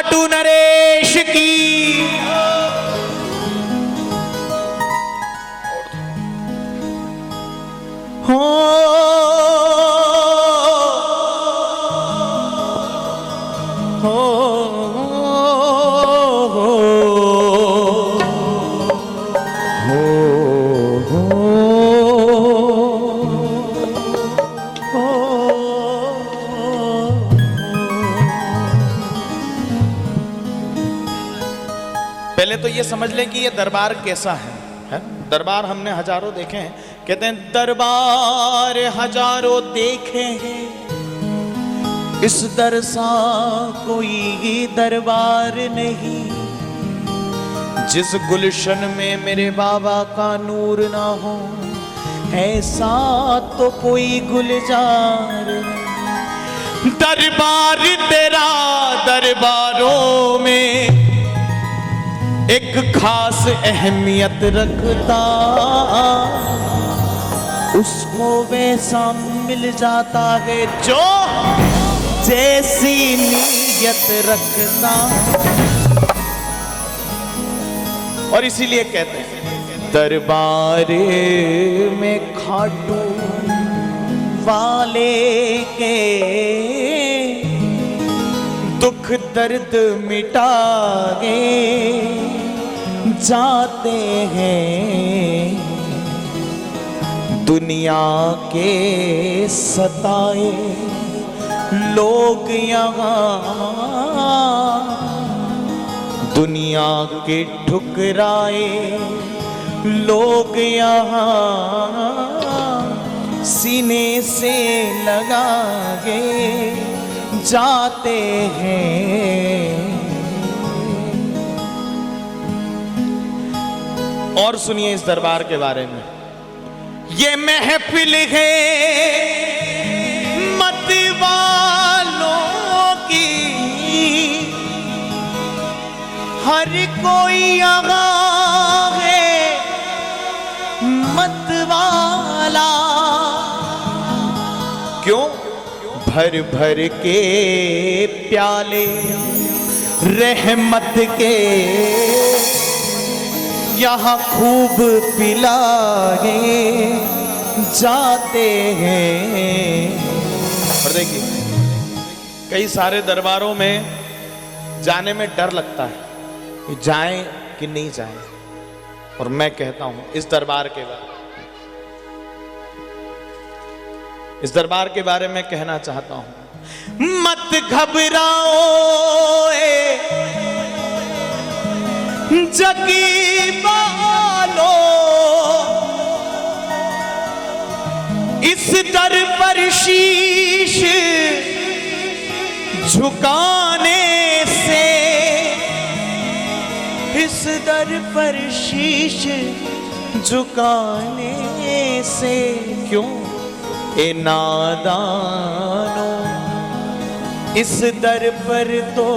खाटू नरेश की। हो पहले तो ये समझ लें कि ये दरबार कैसा है? दरबार हमने हजारों देखे हैं। कहते हैं दरबार हजारों देखे हैं, इस दर सा कोई दरबार नहीं। जिस गुलशन में मेरे बाबा का नूर ना हो, ऐसा तो कोई गुलजार नहीं। दरबार तेरा दरबारों में एक खास अहमियत रखता, उसको वैसा मिल जाता है जो जैसी नीयत रखता। और इसीलिए कहते हैं दरबार में खाटू वाले के दुख दर्द मिटाए जाते हैं। दुनिया के सताए लोग यहाँ, दुनिया के ठुकराए लोग यहाँ सीने से लगा के जाते हैं। और सुनिए इस दरबार के बारे में, ये महफिल है मत वालों की, हर कोई यहाँ है मत वाला। क्यों? भर भर के प्याले रहमत के यहाँ खूब पिलाए जाते हैं। और देखिए कई सारे दरबारों में जाने में डर लगता है कि जाएं कि नहीं जाएं। और मैं कहता हूं इस दरबार के बारे में कहना चाहता हूं, मत घबराओ जगी वालो, इस दर पर शीश झुकाने से, इस दर पर शीश झुकाने से। क्यों? ए नादानो इस दर पर तो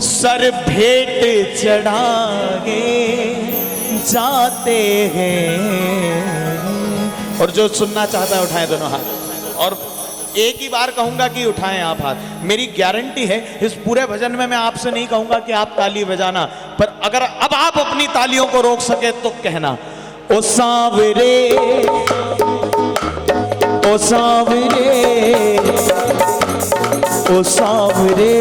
सर भेंट चढ़ाए जाते हैं। और जो सुनना चाहता है उठाएं दोनों हाथ। और एक ही बार कहूंगा कि उठाएं आप हाथ। मेरी गारंटी है इस पूरे भजन में मैं आपसे नहीं कहूंगा कि आप ताली बजाना, पर अगर अब आप अपनी तालियों को रोक सके तो कहना, ओ सांवरे ओ सांवरे ओ सांवरे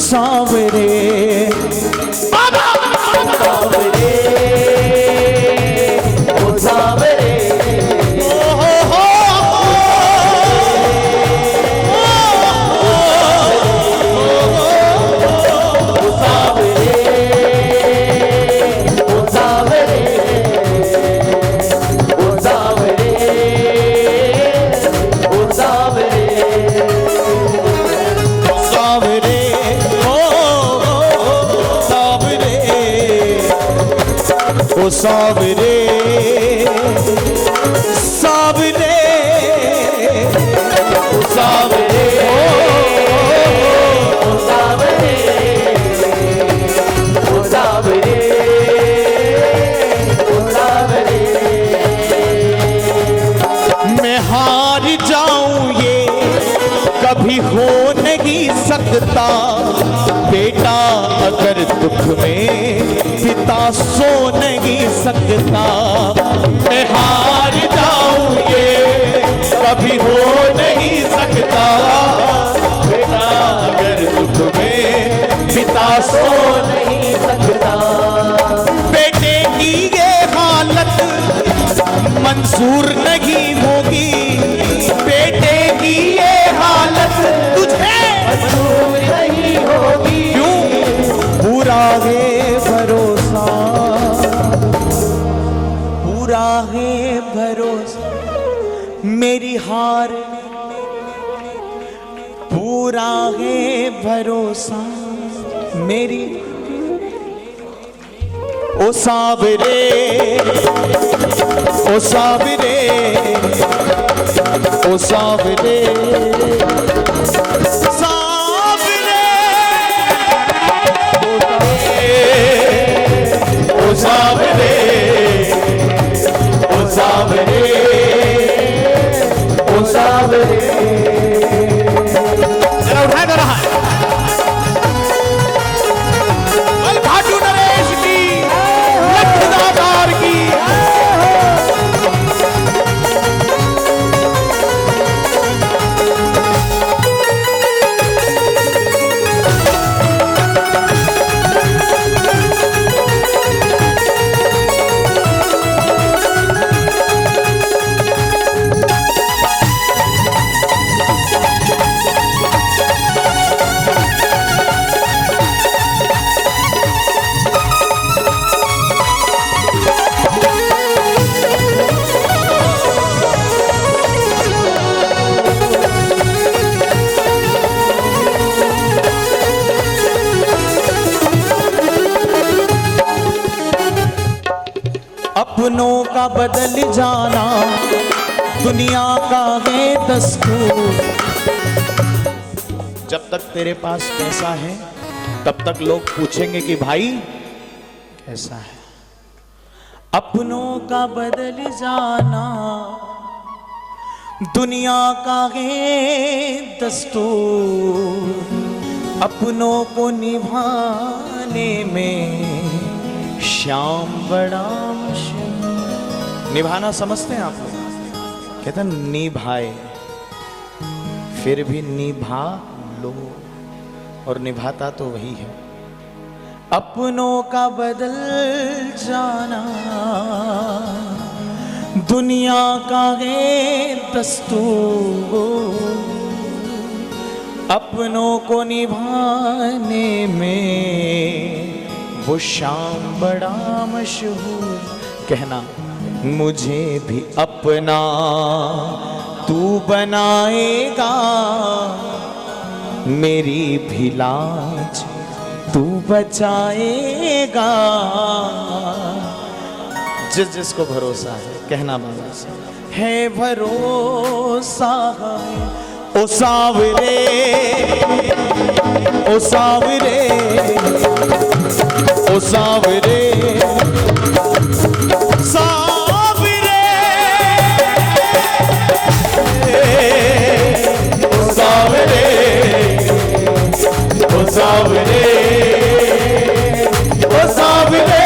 सांवरे बाबा सांवरे ओ सांवरे ओ सांवरे सांवरे ओ सांवरे ओ सांवरे ओ सांवरे ओ सांवरे। मैं हार जाऊं ये कभी हो नहीं सकता बेटा अगर दुख में, पिता सो नहीं सकता। मैं हार जाऊं ये कभी हो नहीं सकता बेटा अगर दुख में, पिता सो नहीं सकता। बेटे की ये हालत मंजूर नहीं होगी, बेटे की ये हालत तुझे मंजूर नहीं होगी। क्यों? पूरा है भरोसा, पूरा है भरोसा मेरी हार, पूरा है भरोसा मेरी। ओ सावरे, ओ सावरे, ओ सावरे, सावरे, ओ सावरे, ओ सावरे, ओ सावरे। जरा उठाए दो रहा घाटू नरेश की, लखदातार की। अपनों का बदल जाना दुनिया का है दस्तूर। जब तक तेरे पास पैसा है तब तक लोग पूछेंगे कि भाई कैसा है। अपनों का बदल जाना दुनिया का है दस्तूर। अपनों को निभाने में श्याम बड़ा मुश्किल। निभाना समझते हैं आप लोग? कहते हैं निभाए फिर भी निभा लो, और निभाता तो वही है। अपनों का बदल जाना दुनिया का है दस्तूर। अपनों को निभाने में वो शाम बड़ा मशहूर। कहना मुझे भी अपना तू बनाएगा, मेरी भी लाज तू बचाएगा। जिस जिसको भरोसा है कहना बाबा से है भरोसा है। ओ सावरे, ओ सावरे, ओ सावरे, सावरे, ओ सावरे, ओ सावरे, ओ सावरे,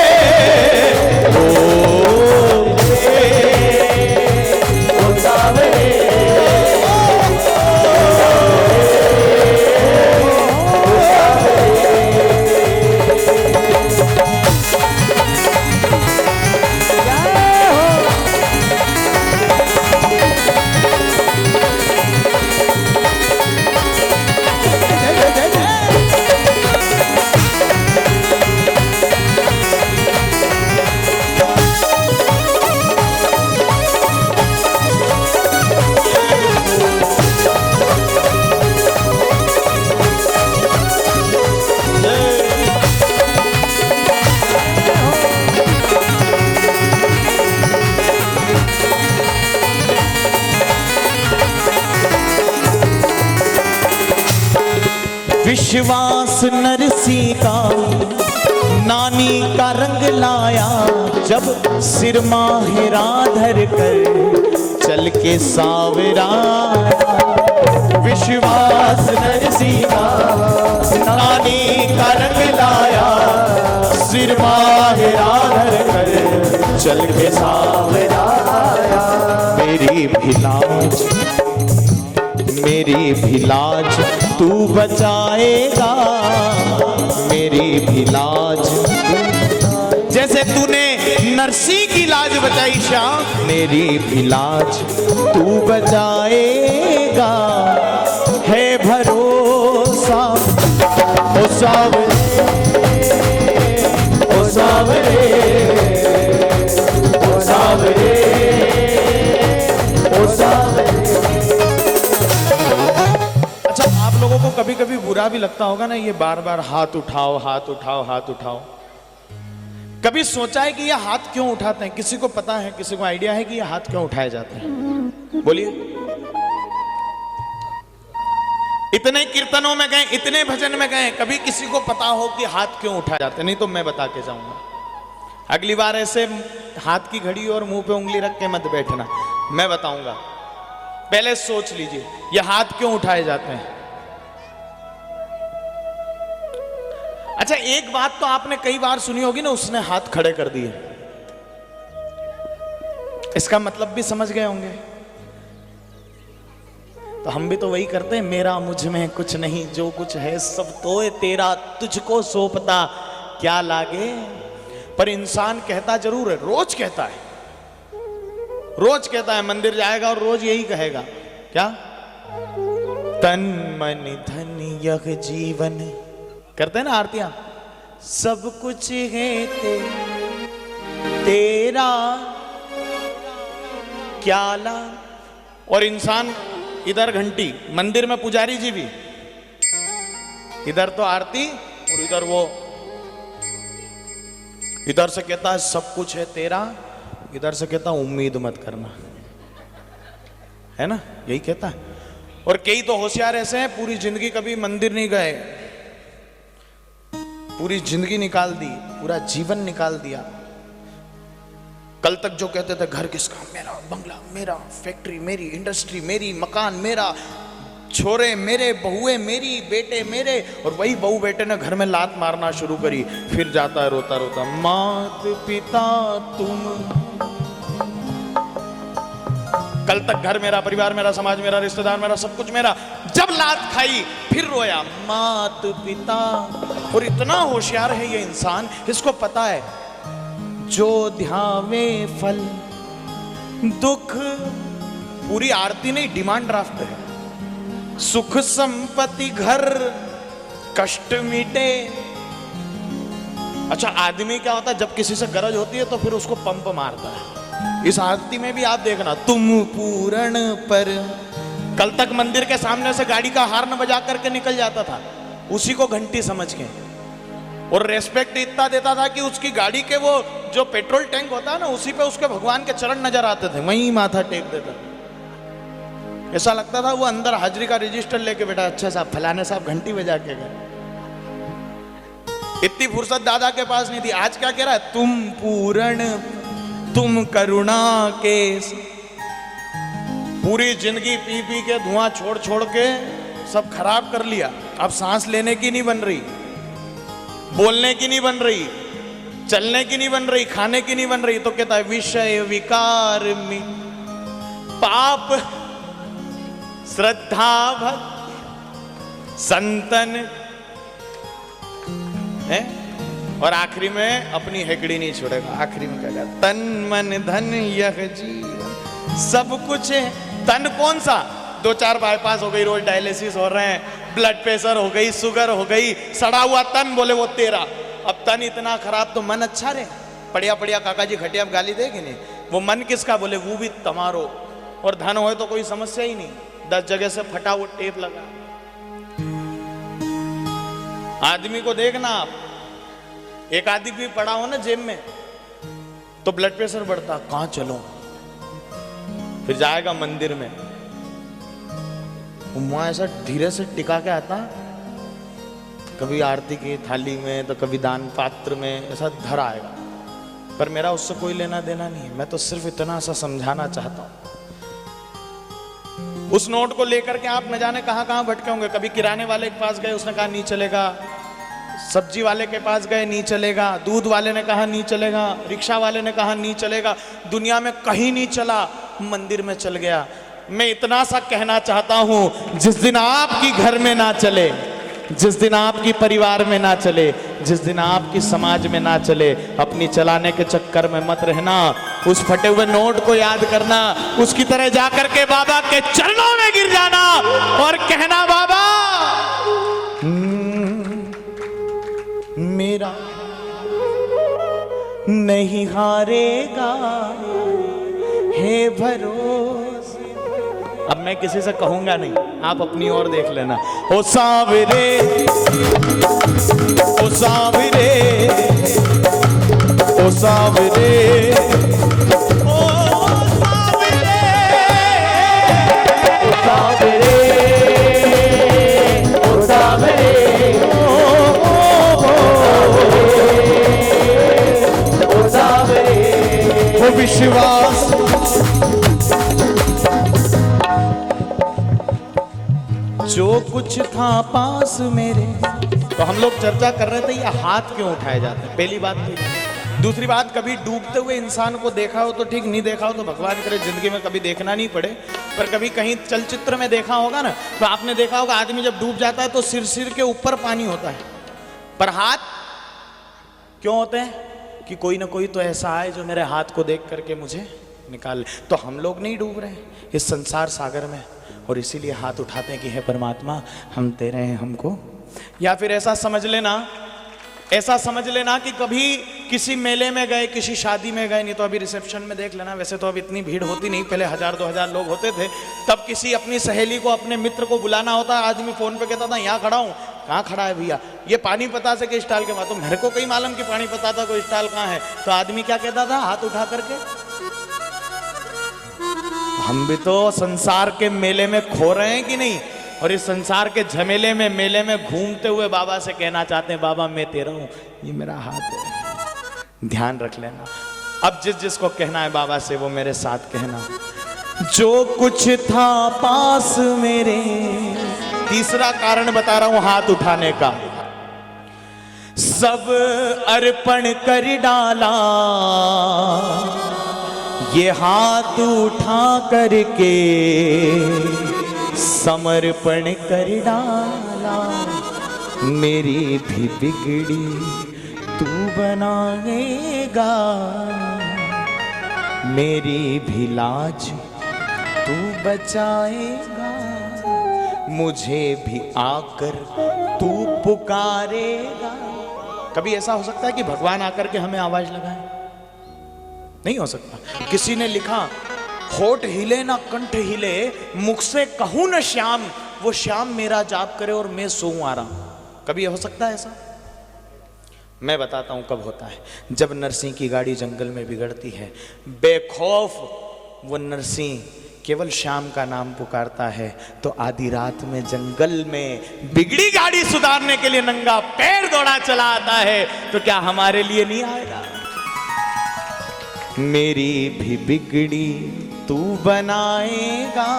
विश्वास नरसी का नानी का रंग लाया, जब सिर माहिरा धर कर चल के सावरा। विश्वास नरसिंहा, नानी का रंग लाया, सिर माहिरा धर कर चल के सावरा आया। मेरी भी लाज तू बचाएगा, मेरी भी लाज जैसे तूने नरसी की लाज बचाई श्याम, मेरी भी लाज तू बचाएगा। है भरोसा ओ सावरे, ओ सावरे, ओ सावरे, ओ सावरे। अच्छा, आप लोगों को कभी कभी बुरा भी लगता होगा ना, ये बार बार हाथ उठाओ, हाथ उठाओ, हाथ उठाओ। कभी सोचा है कि ये हाथ क्यों उठाते हैं? किसी को पता है, किसी को आइडिया है कि ये हाथ क्यों उठाए जाते हैं? बोलिए। इतने कीर्तनों में गए, इतने भजन में गए, कभी किसी को पता हो कि हाथ क्यों उठाए जाते हैं? नहीं तो मैं बता के जाऊंगा। अगली बार ऐसे हाथ की घड़ी और मुंह पे उंगली रख के मत बैठना, मैं बताऊंगा। पहले सोच लीजिए ये हाथ क्यों उठाए जाते हैं। अच्छा, एक बात तो आपने कई बार सुनी होगी ना, उसने हाथ खड़े कर दिए, इसका मतलब भी समझ गए होंगे। तो हम भी तो वही करते हैं, मेरा मुझ में कुछ नहीं, जो कुछ है सब तो है तेरा, तुझको सौंपता क्या लागे। पर इंसान कहता जरूर है, रोज कहता है, रोज कहता है, मंदिर जाएगा और रोज यही कहेगा, क्या? तन मन धन यह जीवन, करते हैं ना आरतियां, सब कुछ है तेरा क्या ला। और इंसान इधर घंटी, मंदिर में पुजारी जी भी, इधर तो आरती और इधर वो, इधर से कहता है सब कुछ है तेरा, इधर से कहता उम्मीद मत करना, है ना, यही कहता है। और कई तो होशियार ऐसे हैं, पूरी जिंदगी कभी मंदिर नहीं गए, पूरी जिंदगी निकाल दी, पूरा जीवन निकाल दिया। कल तक जो कहते थे घर किसका, मेरा, बंगला मेरा, फैक्ट्री मेरी, इंडस्ट्री मेरी, मकान मेरा, छोरे मेरे, बहुए मेरी, बेटे मेरे, और वही बहू बेटे ने घर में लात मारना शुरू करी। फिर जाता है रोता रोता, मात पिता तुम। कल तक घर मेरा, परिवार मेरा, समाज मेरा, रिश्तेदार मेरा, सब कुछ मेरा। जब लात खाई फिर रोया, मात पिता। और इतना होशियार है ये इंसान, इसको पता है जो ध्यावे फल दुख, पूरी आरती नहीं डिमांड ड्राफ्ट है। सुख संपत्ति घर कष्ट मिटे। अच्छा, आदमी क्या होता है, जब किसी से गरज होती है तो फिर उसको पंप मारता है। इस आरती में भी आप देखना, तुम पूर्ण पर। कल तक मंदिर के सामने से गाड़ी का हार्न बजा करके निकल जाता था, उसी को घंटी समझ के, और रेस्पेक्ट इतना देता था कि उसकी गाड़ी के वो जो पेट्रोल टैंक होता है ना, उसी पे उसके भगवान के चरण नजर आते थे, वहीं माथा टेक देता। ऐसा लगता था वो अंदर हाजिरी का रजिस्टर लेके बैठा, अच्छा साहब फलाने साहब घंटी बजा के गए। इतनी फुर्सत दादा के पास नहीं थी। आज क्या कह रहा है, तुम पूर्ण, तुम करुणा के। पूरी जिंदगी पी पी के धुआं छोड़ छोड़ के सब खराब कर लिया, अब सांस लेने की नहीं बन रही, बोलने की नहीं बन रही, चलने की नहीं बन रही, खाने की नहीं बन रही। तो कहता है विषय विकार में पाप श्रद्धा भक्त संतन है। और आखिरी में अपनी हेकड़ी नहीं छोड़ेगा, आखिरी में कहेगा तन मन धन यह जीवन सब कुछ है। तन कौन सा, 2-4 बाईपास हो गई, रोज डायलिसिस हो रहे हैं, ब्लड प्रेशर हो गई, शुगर हो गई, सड़ा हुआ तन बोले वो तेरा। अब तन इतना खराब तो मन अच्छा रहे। पढ़िया पढ़िया काका जी खटिया गाली देगी नहीं, वो मन किसका बोले वो भी तुम्हारो। और धन हो तो कोई समस्या ही नहीं, 10 जगह से फटा वो टेप लगा। आदमी को देखना आप, एक आदमी भी पड़ा हो ना जेब में तो ब्लड प्रेशर बढ़ता, कहां चलो, फिर जाएगा मंदिर में, वहां ऐसा धीरे से टिका के आता, कभी आरती की थाली में तो कभी दान पात्र में, ऐसा धर आएगा। पर मेरा उससे कोई लेना देना नहीं है, मैं तो सिर्फ इतना सा समझाना चाहता हूं। उस नोट को लेकर के आप न जाने कहां कहां भटके होंगे। कभी किराने वाले के पास गए, उसने कहा नहीं चलेगा। सब्जी वाले के पास गए, नहीं चलेगा। दूध वाले ने कहा नहीं चलेगा। रिक्शा वाले ने कहा नहीं चलेगा। दुनिया में कहीं नहीं चला, मंदिर में चल गया। मैं इतना सा कहना चाहता हूं, जिस दिन आपकी घर में ना चले, जिस दिन आपकी परिवार में ना चले, जिस दिन आपकी समाज में ना चले, अपनी चलाने के चक्कर में मत रहना। उस फटे हुए नोट को याद करना, उसकी तरह जाकर के बाबा के चरणों में गिर जाना और कहना, बाबा मेरा नहीं हारेगा है भरोसा। अब मैं किसी से कहूंगा नहीं, आप अपनी ओर देख लेना। ओ सांवरे, ओ सांवरे, ओ सांवरे, ओ सांवरे, ओ सांवरे, ओ सांवरे, ओ सांवरे, ओ विश्वास। जो कुछ था पास मेरे। तो हम लोग चर्चा कर रहे थे ये हाथ क्यों उठाए जाते हैं, पहली बात तो। दूसरी बात, कभी डूबते हुए इंसान को देखा हो तो ठीक, नहीं देखा हो तो भगवान करे जिंदगी में कभी देखना नहीं पड़े। पर कभी कहीं चलचित्र में देखा होगा ना, तो आपने देखा होगा आदमी जब डूब जाता है तो सिर के ऊपर पानी होता है, पर हाथ क्यों होते हैं? कि कोई ना कोई तो ऐसा आए जो मेरे हाथ को देख करके मुझे निकाल। तो हम लोग नहीं डूब रहे इस संसार सागर में, और इसीलिए हाथ उठाते हैं कि हे परमात्मा हम तेरे हैं, हमको। या फिर ऐसा समझ लेना कि कभी किसी मेले में गए, किसी शादी में गए, नहीं तो अभी रिसेप्शन में देख लेना, वैसे तो अब इतनी भीड़ होती नहीं, पहले 1000-2000 लोग होते थे। तब किसी अपनी सहेली को, अपने मित्र को बुलाना होता, आदमी फोन पे कहता था यहाँ खड़ा हूँ। कहाँ खड़ा है भैया? ये पानीपता से के स्टॉल के बाद। तो मेरे को कहीं मालूम कि पानीपता था कोई स्टॉल कहाँ है। तो आदमी क्या कहता था, हाथ उठा करके। हम भी तो संसार के मेले में खो रहे हैं कि नहीं, और इस संसार के झमेले में, मेले में घूमते हुए बाबा से कहना चाहते हैं, बाबा मैं तेरा हूं, ये मेरा हाथ है, ध्यान रख लेना। अब जिसको कहना है बाबा से वो मेरे साथ कहना, जो कुछ था पास मेरे। तीसरा कारण बता रहा हूं हाथ उठाने का, सब अर्पण कर डाला, ये हाथ उठा करके समर्पण कर डाला। मेरी भी बिगड़ी तू बनाएगा, मेरी भी लाज तू बचाएगा, मुझे भी आकर तू पुकारेगा। कभी ऐसा हो सकता है कि भगवान आकर के हमें आवाज लगाए? नहीं हो सकता। किसी ने लिखा, होठ हिले ना कंठ हिले, मुख से कहूं न श्याम, वो श्याम मेरा जाप करे और मैं सोऊं आराम। कभी हो सकता है ऐसा? मैं बताता हूं कब होता है। जब नरसिंह की गाड़ी जंगल में बिगड़ती है, बेखौफ वो नरसिंह केवल श्याम का नाम पुकारता है, तो आधी रात में जंगल में बिगड़ी गाड़ी सुधारने के लिए नंगा पैर दौड़ा चला आता है, तो क्या हमारे लिए नहीं आएगा? मेरी भी बिगड़ी तू बनाएगा,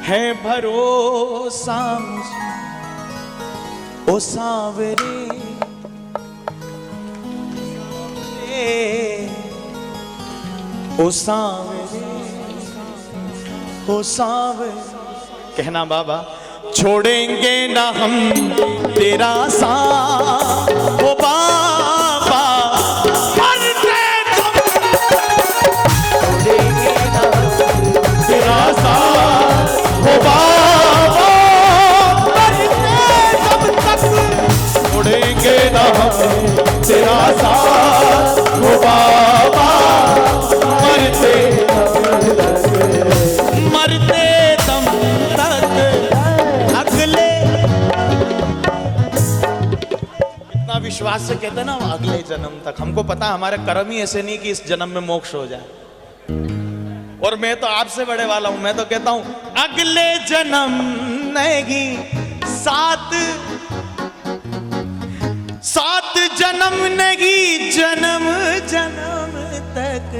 है भरोसा ओ सांवरे, ओ सांवरे, ओ सांवरे। कहना बाबा छोड़ेंगे ना हम तेरा साथ, ओ बाबा तेरा साथ, हो बाबा छोड़ेंगे ना हम तेरा साथ, हो बाबा मरते दम तक अगले। इतना विश्वास से कहते ना अगले जन्म तक। हमको पता हमारे कर्म ही ऐसे नहीं कि इस जन्म में मोक्ष हो जाए, और मैं तो आपसे बड़े वाला हूं। मैं तो कहता हूं अगले जन्म नहीं, सात जन्म नहीं, जन्म जन्म तक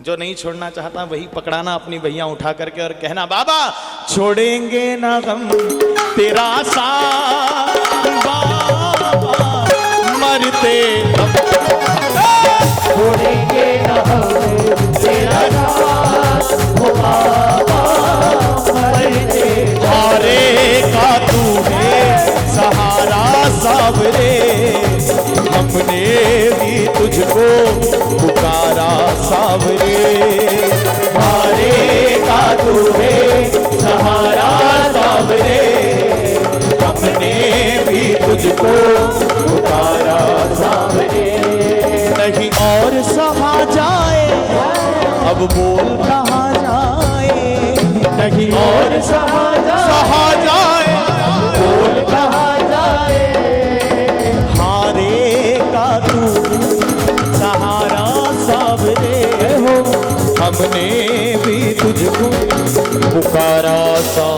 जो नहीं छोड़ना चाहता वही पकड़ाना अपनी भैया उठा करके और कहना बाबा छोड़ेंगे ना गम तेरा साथ बाबा मरते छोड़ेंगे ना हम तेरा साथ हो बाबा मरते। हारे का तू है सहारा सावरे हमने भी तुझको पुकारा सावरे। हारे का तू है सहारा सावरे हमने भी तुझको पुकारा सावरे। नहीं और सहा जाए अब बोल कहाँ जाए नहीं और सहा जाए बोल कहाँ जाए। हारे का तू सहारा सावरे हो हमने भी तुझको पुकारा सा